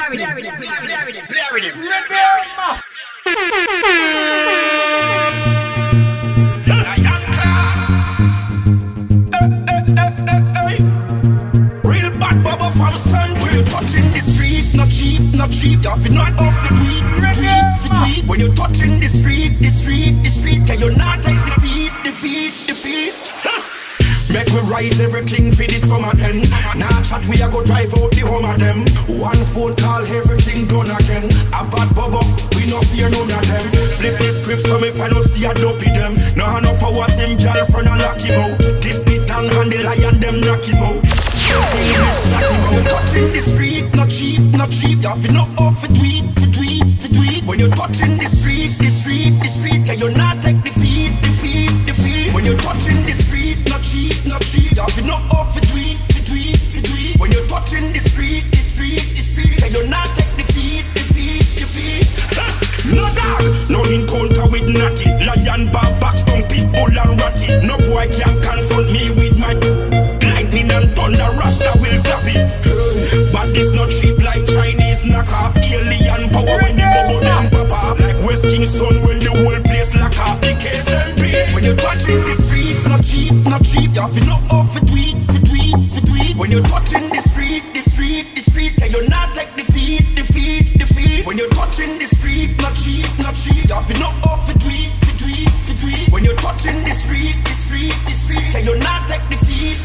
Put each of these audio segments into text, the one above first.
Real bad bubble from sun. When you touching the street, not cheap, not cheap. You have to not off the tweet. When you touching the street, yeah, you're not take defeat. Make we rise everything for the summer then. Now chat we a go drive out the home of them. One phone call, everything done again. A bad bubble, we no fear none of them. Flip the script so me if I don't see a dopey them. Now no power him girlfriend and lock him out. This bit and handle lion them knock him out. Touching the street, not cheap, not cheap. You have to not off for tweet. When you're touching the street, yeah, you're not take defeat. When you're touching the street, not cheap, not cheap. You have to not off for tweet. When you're touching the street, yeah, you're not take defeat. No dog, no encounter with Natty. Lion, bar, box, pit bull and ratty. No boy can confront me with my lightning and thunder. Rasta will clap it. But this not cheap like Chinese knockoff. Alien power when the bubble them pop off. Like West Kingston when the whole place lock off. The case and beat. When you're touching the street, not cheap, not cheap. You have to not off for tweet. When you're touching the street, yeah, you're not take defeat. When you're touching the street, not cheap, not cheap. You have to not off for tweet. When you're touching the street, yeah, you're not take defeat.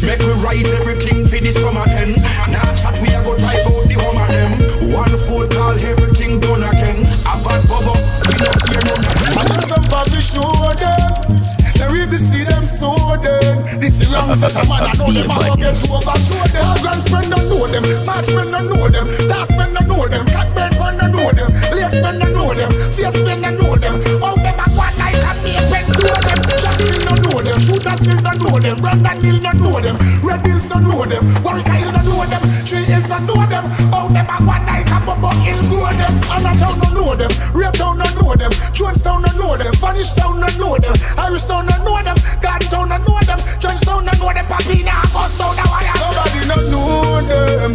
Make we rise everything for the summer then. Now chat we a go drive out the home of them. One phone call, everything done again. A bad bubble, we not fear none of them. I know some papi show them. They really see them so then. This is wrong set of man, I know them. I go get to overshow them. Grand friend don't know them. March friend don't know them. Task friend don't know them. Cat band friend don't know them. Late friend don't know them. Fierce friend don't know them. All them a one like a me friend know them. Jackson don't know them. Shooter still don't know them. Brandon Hill don't know them. Red Hills don't know them. Warwick Hill don't know them. Tree Hills don't know them. All them a one like a Bobo Hill know them. Anatown don't know them. Rape Town don't know them. Jonestown don't know them. Spanish Town don't know them. Irish Town don't know them. Garden Town don't know them. Trenchtown don't know them. Papina, Coast Town don't know them. Nobody don't know them.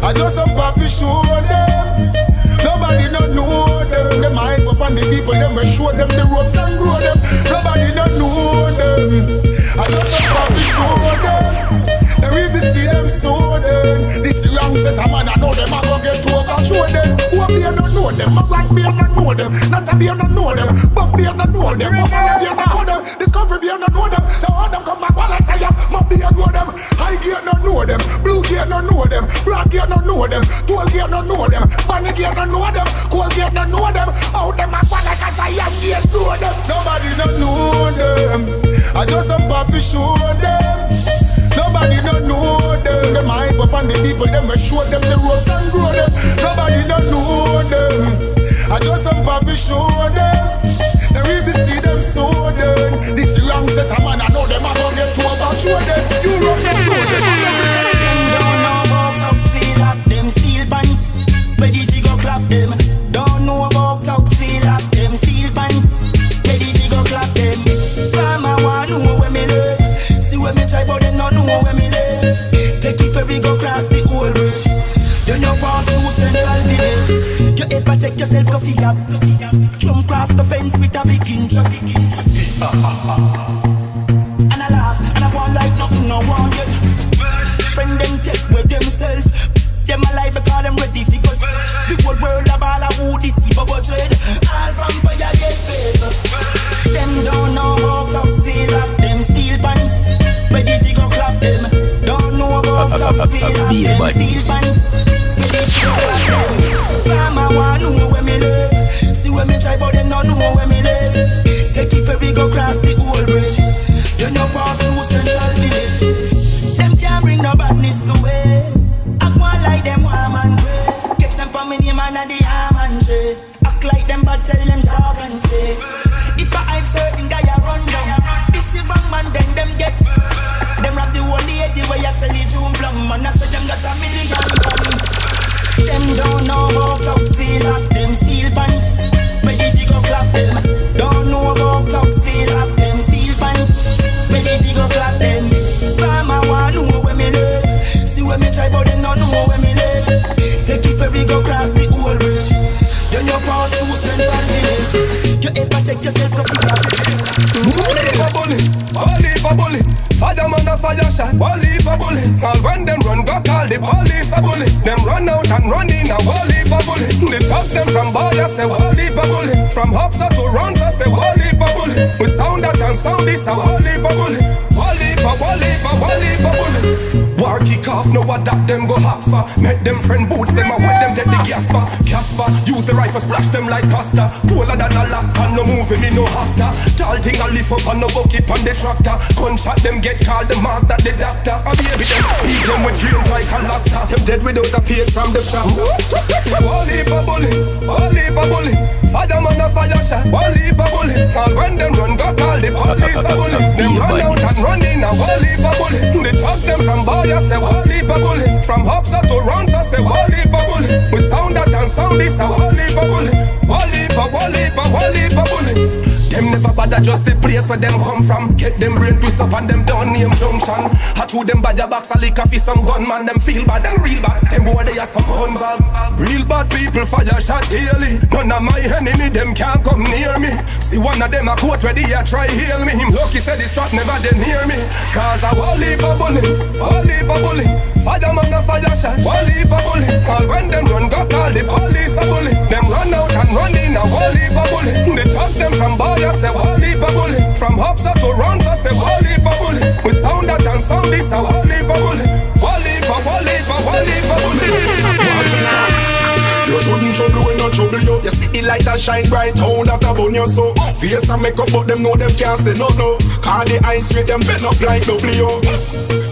I just some papi show them. Nobody don't know them. Them hype up on the people. Them we show them the ropes and grow them. Nobody don't know them. I just some papi show them. They really see them so then. This is wrong set of man. I know them. I go get to overshow them. Who beer don't know them. My black beer don't know them. Not a beer don't know them. Buff beer don't know them. Buffalo beer don't know them. Discovery beer don't know them. So all them come back while I say my beer know them. High gear don't know them. Blue gear don't know them. Broad gear don't know them. Tall gear don't know them. Bunny gear don't know them. Cold gear don't know them. Out them back while like I say gear know them. Nobody don't know them. I just some papi show them. Nobody don't know them. Them hype up on the people. Them we show them the ropes and grow them. Nobody don't know them. I just some papi show them. They really see them so then. This is wrong set of man. I know them. I go get to overshow them. You run them know them. Them don't know about talk speed up. Them steel pan. Ready to go clap them. Don't know about talk speed up. Them steel pan. Ready to go clap them. Farmer want know where me live. See where me try but them don't know where me live. Take it ferry go cross the old bridge. You know pass through Central Village. You ever take yourself coffee up? Jump cross the fence with a big inch. And I laugh and I want like nothing no want yet. Friend them take with themselves. Them alive because them ready for good. The whole world of all of who this evil dread. All vampire get paid. Them don't know how to feel up. Them steel pan. Ready to go clap them. Don't know about top speed up. Them steel pan. Ready to go clap them. Farmer want know where me live. See where me try but them don't know where me live. Take it ferry go cross the old bridge. You know pass through Central Village. Them can't bring no badness to way. Act more like them warm and grey. Catch them for me name and the arm and shade. Act like them but tell them talk and say. If I have certain guy I run down. This is wrong man then them get. Them rap the whole lady where you sell the June plum. And I say them got $1 million gun. Them don't know how to feel up. Them steel pan. Ready to go clap them. Don't know about talk feel up. Them steel pan. Ready to go clap them. Farmer want know where me live. See where me try but them don't know where me go cross the whole bridge. Then you pass through Spence and Guinness. You ever take yourself to feel Holy for bully, fireman a fire shot. Holy for bully, all when them run go call the police a bully. Them run out and run in a holy for bully. The thugs them from Boya say holy for bully. From Hopsa to Ronsa say holy for bully. We sound that and sound this a holy for bully. Holy for bully. War kick off, know what that them go hawks for. Make them friend boots, them a wet them take the gas for. Casper, use the rifle, splash them like pasta. Cooler than Alaska, no moving me no hafta. Tall thing I lift up on no bucket on the tractor. Gunshot them get called the mark that the doctor. A baby them feed them with dreams like a laughter. Them dead without a page from the shop. Holy for bully, fireman a fire shot. Holy for bully, all when them run go call the police a bully. Them run out and run in a holy for bully. The thugs them from Boya say holy for bully. From Hopsa to Ronsa say holy for bully. We sound that and sound this a holy for bully. Holy for bully. Them never bother just the place where them come from. Get them brain twist up and them down name junction. I threw them by the box a liquor for some gunman. Them feel bad and real bad. Them boy they are some gunbag. Real bad people fire shot daily. None of my enemy them can't come near me. See one of them a quote where they a try heal me. Him lucky said this trap never they near me. Cause I holy for bully. Fireman a fire shot. Holy for bully. All when them run go call the police a bully. Them run out and run in a holy for bully. The thugs them from Boya say holy for bully. From Hopsa to Ronsa say holy for bully. We sound that and sound this a holy for bully. Holy for bully. You shouldn't trouble when not trouble you. You see the light and shine bright, how that a bun you so. Face and make up but them know them can't say no. Cause the eyes straight them bend up like W.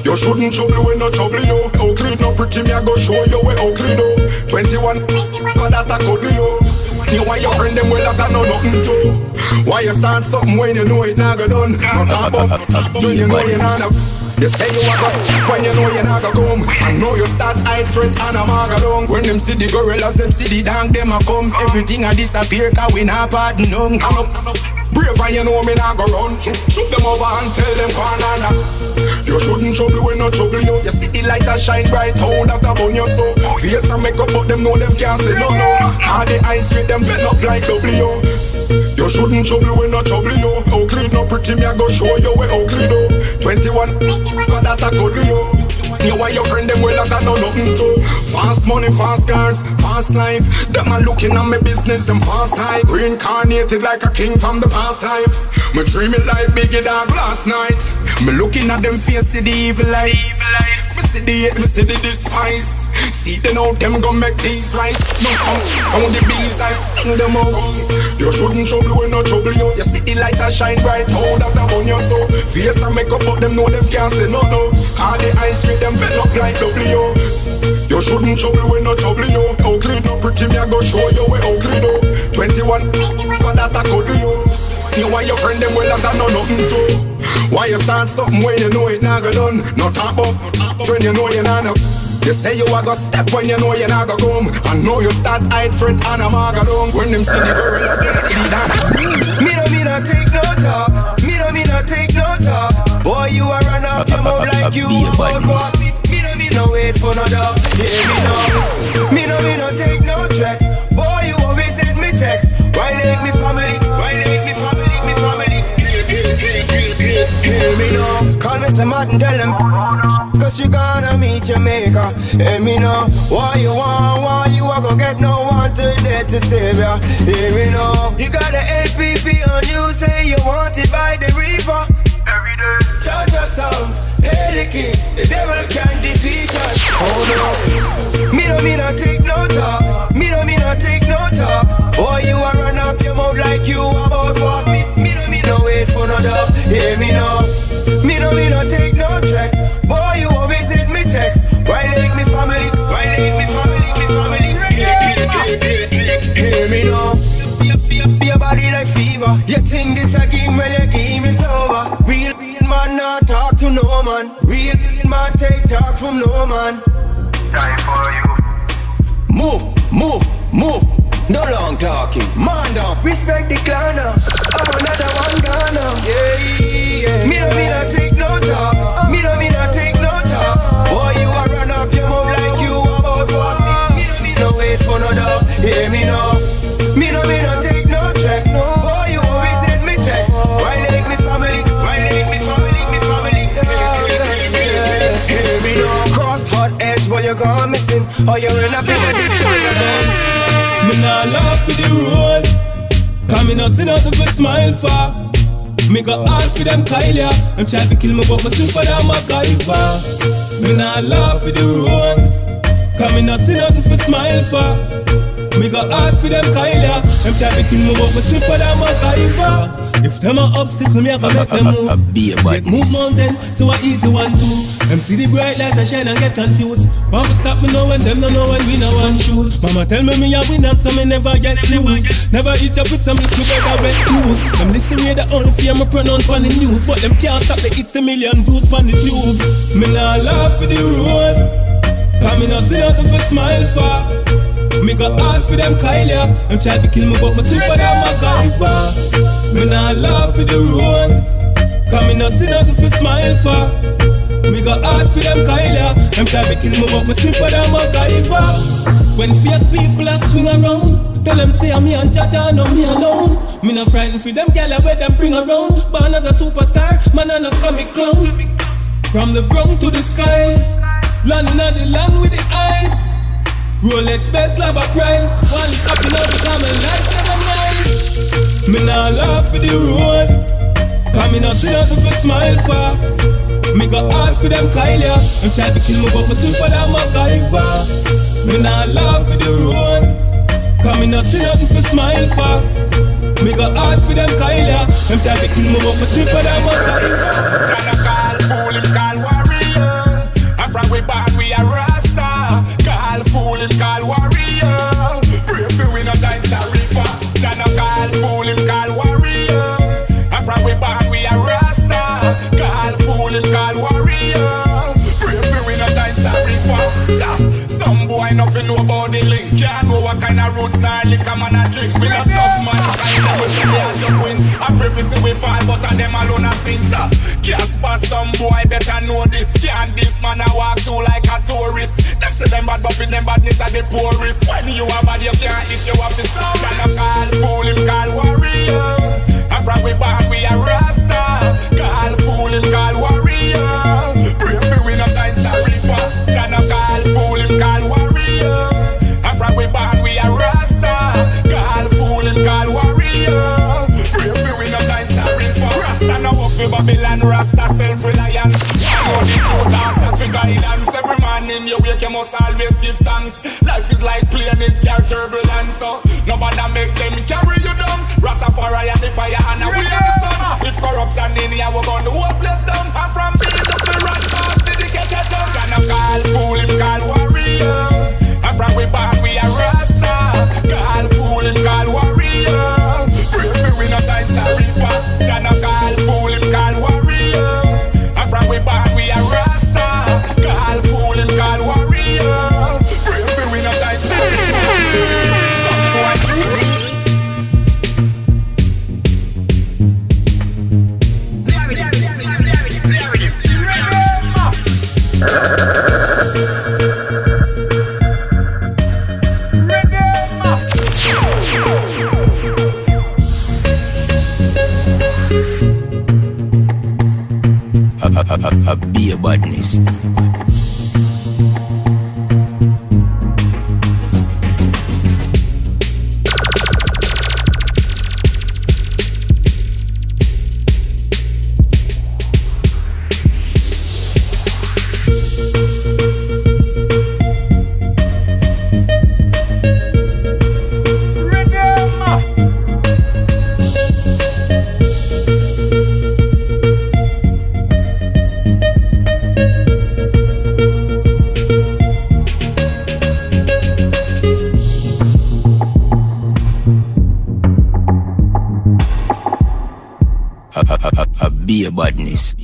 You shouldn't trouble when not trouble you. Oakley no pretty me I go show you where Oakley do. 21, cause that a cuddle you. You want your friend them well that I know nothing to. Why you start something when you know it not go done? No talk about when you know you're not. You say you are go step when you know you're not go come. I know you start hide front and I'm down. When them see the gorillas, them see the dang, them a come. Everything a disappear cause we not pardon none. Come up, brave and you know me not go run. Shoot them over and tell them corner. You shouldn't trouble when not trouble you. You see the light and shine bright, how that a bun you so. Face and make up but them know them can't say no. All the eyes straight them bend up like W. You shouldn't trouble when not trouble you. Oakley no pretty me I go show you where Oakley do. 21, cause that a cuddle you. You want your friend them well that I know nothing to. Fast money, fast cars, fast life. Them a looking at me business, them fast life. Reincarnated like a king from the past life. Me dreaming like Biggie Dog last night. Me looking at them face, see the evil eyes. Me see the hate, me see the despise. See them out, them gon' make these rice. No come, on the bees I sting them out. You shouldn't trouble when not trouble you. You see the light and shine bright, how that a bun you so. Face and make up but them know them can't say no. Cause the eyes straight them bend up like W. You shouldn't trouble when not trouble you. Oakley no pretty me I go show you where Oakley do. 21, cause that a cuddle you. You want your friend them well that I know nothing to. Why you start something when you know it not go done? No talk about when you know you're not up. You say you a go step when you know you're not go come. I know you start hide front and I'm a go down. When them see the gorillas, them see the dance. Me no take no talk. Me no take no talk. Boy, you a run up your mouth like you a bug walk. Me no wait for no dog. Hear me now. Me no take no track. Boy, you always hit me tech. Violate me family. Hear me now. Call Mr. Martin, tell him. Cause you gonna meet Jamaica. Hear me now. Why you a go get no one to there to save ya. Hear me now. You got the APP on you, say you want it by the reaper. Every day. Charter sounds, Helicky, the devil can't defeat us. Oh no. Me no take no talk. Me no take no talk. Boy, you a run up your mouth like you about what. Me no wait for no dog. Hear me now. Me no take no track. Boy, you always hit me tech. Violate me family. Hear me now. Be a body like fever. You think this a game, well your game is over. Real man not talk to no man. Real man take talk from no man. Time for you. Move. No long talking. Man down. Respect the clan now. I'm another one Ghana. Yeah. Me no take no talk. Me no take no talk. Boy, you a run up your mouth like you about what. Me no wait for you gone missing, or you're in a big ditch. Me nah laugh for the road, cause me not see nothing for smile for. Me got hard for them Kylia, them try to kill me but me sing for them MacGyver. Me nah laugh for the road, cause me not see nothing for smile for. Me got hard for them Kylia, them try to kill me but me sing for them MacGyver. If them a obstacle, me a go make them move. Get move mountain, so a easy one too. Them see the bright light and shine and get confused. Mama stop me now when them don't know when we no one shoes. Mama tell me a winner so me never get lose. Never eat up with some little better red news. Them listen here the only fear me pronounce on the news, but them can't stop the hits the million views on the tubes. Me nah laugh for the road, cause me not see nothing for smile for. Me got hard for them Kylia, them try to kill me but me sing for them MacGyver. Me nah laugh for the road, cause me not see nothing for smile for. Me got hard for them Kylia, them try to kill me but me sing for them MacGyver. When fake people a swing around, tell them say I'm me and Jaja, no me alone. Me not frightened for them gyal where them bring around. Born as a superstar, man and a comic clown. From the ground to the sky, landing on the land with the ice. Rolex best love a price. One up in all the common life, 7 nights. Me nah laugh for the road, cause me not see nothing for smile for. Me got hard for them Kylia, them try to kill me but me sing for them MacGyver. Me nah laugh for the road, cause me not see nothing for smile for. Me got hard for them Kylia, them try to kill me but me sing for them MacGyver. Stand a call, fool him, call warrior. And from we born we a Rasta. Call fool him, call warrior. Pray for we no time sorry for. Stand a call, fool him, call warrior. And from we born we a Rasta. Call fool him, call warrior. Pray for we no time sorry for. Some boy nothing know about the link. Can't know what kind of roots nor liquor man a drink. We not just mankind and we see me as a queen. I prefer see we fall but a them alone a sing so. Casper some boy better know this. Can't this man a walk through like a tourist. Them say them bad but with them badness are the poorest. When you are bad you can't eat you off the sun. Can I call fool him call warrior. And from we born we a Rasta. Call fool him call warrior. Pray for we no time sorry for. Can I call fool him call warrior. And from we born we a Rasta. Call fool him call warrior. Pray for we no time sorry for. Rasta no work for Babylon. Rasta self-reliance. I know the truth out for guidance. Every morning you wake you must always give thanks. Life is like plane, it carry turbulence. So nobody make them carry you down. Rastafari and the fire and we are the sun. If corruption in here we're gonna whole place down. And from peace up the run past dedicated down. Can I call fool him call warrior. And from we born we are Rasta. Call fool him call warrior. Pray for we no time sorry for. Can I call fool him call warrior. And from we born we are Rasta. Call fool him call warrior. Pray for we no time sorry for. Some boy be a badness. Be a badness.